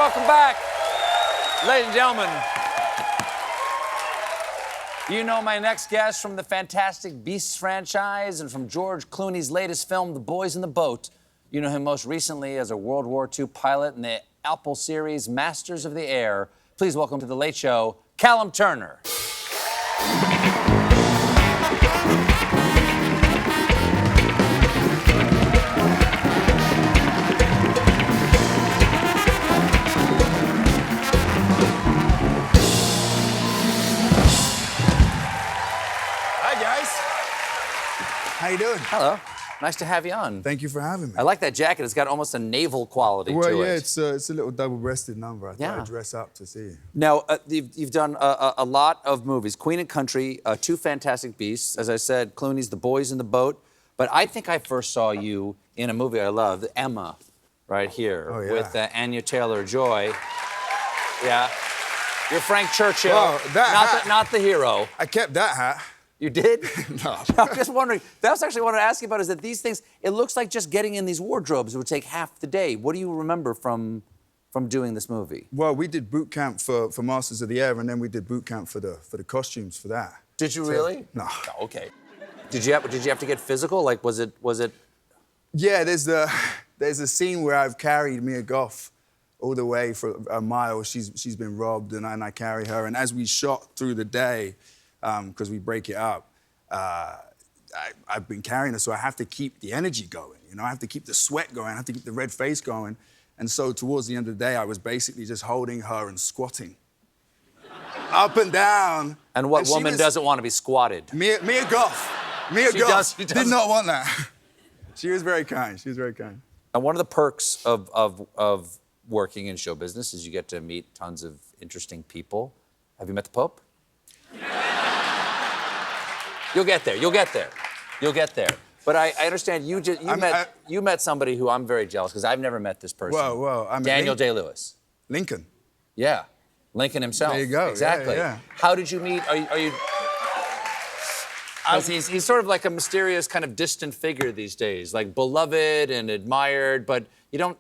welcome back. Ladies and gentlemen, you know my next guest from the Fantastic Beasts franchise and from George Clooney's latest film, The Boys in the Boat. You know him most recently as a World War II pilot in the Apple series Masters of the Air. Please welcome to The Late Show, Callum Turner. How you doing? Hello. Nice to have you on. Thank you for having me. I like that jacket. It's got almost a naval quality to it. Well, yeah, it's a little double-breasted number. I thought I'd dress up to see you. Now, you've done a lot of movies. Queen and Country, Two Fantastic Beasts. As I said, Clooney's The Boys in the Boat. But I think I first saw you in a movie I love, Emma, right here, with Anya Taylor-Joy. Yeah. You're Frank Churchill, well, not the hero. I kept that hat. You did? No. I'm just wondering. That's actually what I wanted to ask you about, is that these things, it looks like just getting in these wardrobes would take half the day. What do you remember from doing this movie? Well, we did boot camp for Masters of the Air, and then we did boot camp for the costumes for that. Did you really? No. Oh, okay. Did you have to get physical? Like, was it? Yeah, there's a scene where I've carried Mia Goth all the way for a mile. She's been robbed, and I carry her. And as we shot through the day, because we break it up, I've been carrying her, so I have to keep the energy going. You know, I have to keep the sweat going. I have to keep the red face going. And so towards the end of the day, I was basically just holding her and squatting. Up and down. And what woman doesn't want to be squatted? Mia Goth. Mia Goth did not want that. She was very kind. She was very kind. And one of the perks of working in show business is you get to meet tons of interesting people. Have you met the Pope? You'll get there. You'll get there. You'll get there. But I understand you met somebody who I'm very jealous, because I've never met this person. Whoa. Daniel Day-Lewis. Lincoln. Yeah. Lincoln himself. There you go. Exactly. Yeah. How did you meet? Are you? He's sort of like a mysterious, kind of distant figure these days, like beloved and admired, but you don't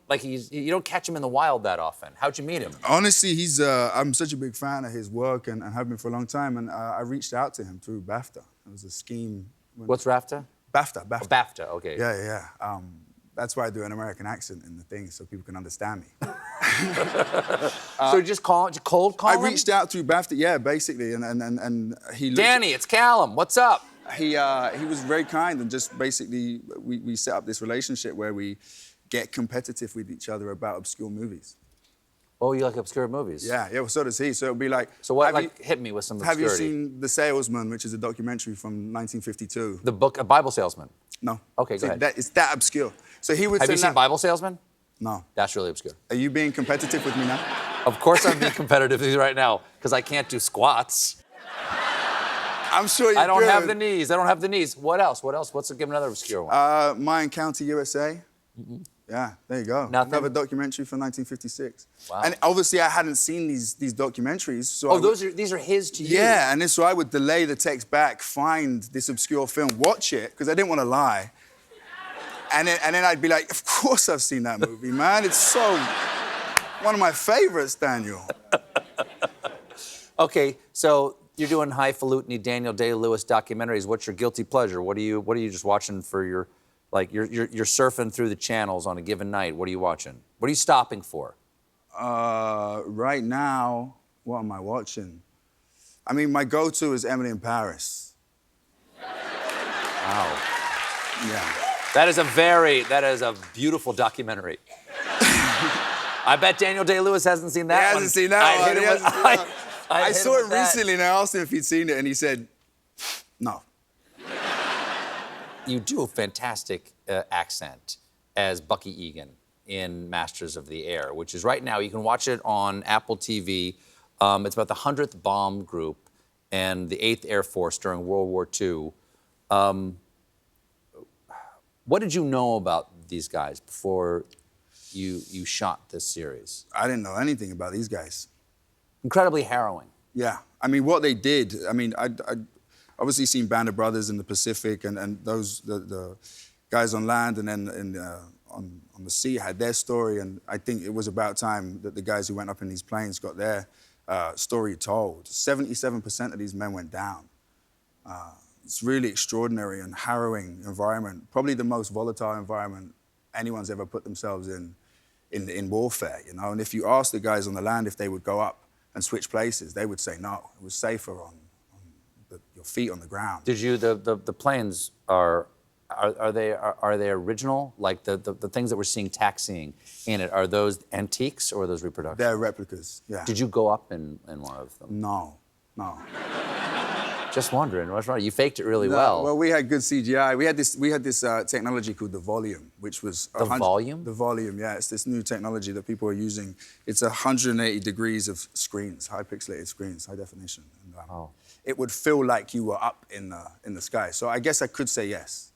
catch him in the wild that often. How'd you meet him? Honestly, I'm such a big fan of his work and have been for a long time, and I reached out to him through BAFTA. It was a scheme. What's RAFTA? BAFTA. Oh, BAFTA, okay. Yeah. That's why I do an American accent in the thing, so people can understand me. So you just cold call him? I reached out through BAFTA, yeah, basically, and he... Danny, it's Callum, what's up? He was very kind, and just basically, we set up this relationship where we get competitive with each other about obscure movies. Oh, you like obscure movies? Yeah, well, so does he. So it'll be like... So what, hit me with some obscurity. Have you seen The Salesman, which is a documentary from 1952? The book, A Bible Salesman? No. Okay, go ahead. It's that obscure. So he would Have you seen Bible Salesman? No. That's really obscure. Are you being competitive with me now? Of course I'm being competitive with you right now, because I can't do squats. I'm sure you I don't have the knees. I don't have the knees. What else? Give another obscure one. Mine County, USA. Mm-hmm. Yeah, there you go. Nothing? Another documentary from 1956. Wow. And obviously I hadn't seen these documentaries. So these are his to you? Yeah, and so I would delay the text back, find this obscure film, watch it, because I didn't want to lie. And then I'd be like, of course I've seen that movie, man. It's so one of my favorites, Daniel. Okay, so you're doing highfalutin Daniel Day-Lewis documentaries. What's your guilty pleasure? What are you just watching for your... Like, you're surfing through the channels on a given night. What are you watching? What are you stopping for? Right now, what am I watching? I mean, my go-to is Emily in Paris. Wow. Yeah. That is a beautiful documentary. I bet Daniel Day-Lewis hasn't seen that one. He hasn't seen that one. I saw it recently, and I asked him if he'd seen it, and he said, no. You do a fantastic accent as Bucky Egan in Masters of the Air, which is right now, you can watch it on Apple TV. It's about the 100th Bomb Group and the 8th Air Force during World War II. What did you know about these guys before you shot this series? I didn't know anything about these guys. Incredibly harrowing. Yeah. I mean, what they did, I mean, I'd obviously seen Band of Brothers in the Pacific and those, the guys on land and then on the the sea had their story, and I think it was about time that the guys who went up in these planes got their story told. 77% of these men went down. It's really extraordinary and harrowing environment, probably the most volatile environment anyone's ever put themselves in warfare, you know? And if you ask the guys on the land if they would go up and switch places, they would say no. It was safer on your feet on the ground. Did you, the planes are they original? Like the things that we're seeing taxiing in it, are those antiques or are those reproductions? They're replicas, yeah. Did you go up in one of them? No. Just wondering, what's wrong? You faked it really No, well. Well, we had good CGI. We had this technology called the volume, which was... The volume? The volume, yeah. It's this new technology that people are using. It's 180 degrees of screens, high pixelated screens, high definition. And, it would feel like you were up in the sky. So I guess I could say yes.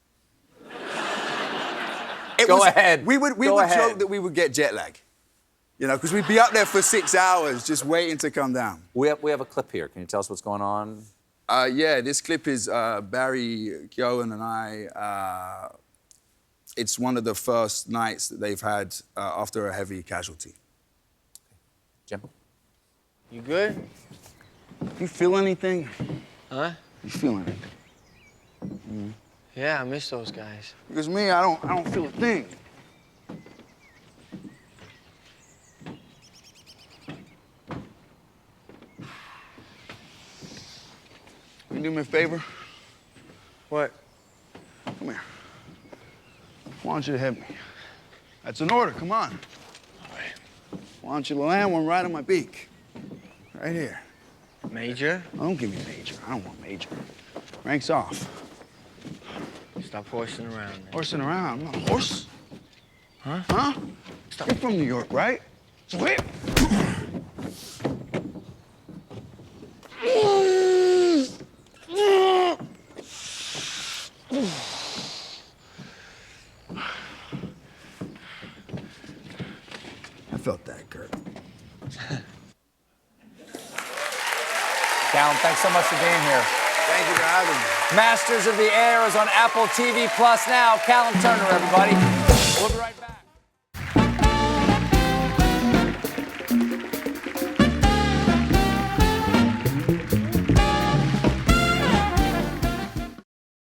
Go ahead. We would joke that we would get jet lag. You know, because we'd be up there for 6 hours just waiting to come down. We have a clip here. Can you tell us what's going on? Yeah, this clip is Barry Keoghan and I. It's one of the first nights that they've had after a heavy casualty. Jim? You good? You feel anything? Huh? You feel anything? Yeah, I miss those guys. Because me, I don't feel a thing. Can you do me a favor? What? Come here. I want you to hit me. That's an order, come on. All right. I want you to land one right on my beak. Right here. Major? Oh, don't give me major. I don't want major. Ranks off. Stop horsing around, man. Horsing around? I'm not a horse. Huh? Huh? Stop. You're from New York, right? So hit. I felt that, Kurt. Callum, thanks so much for being here. Thank you for having me. Masters of the Air is on Apple TV Plus now. Callum Turner, everybody. We'll be right back.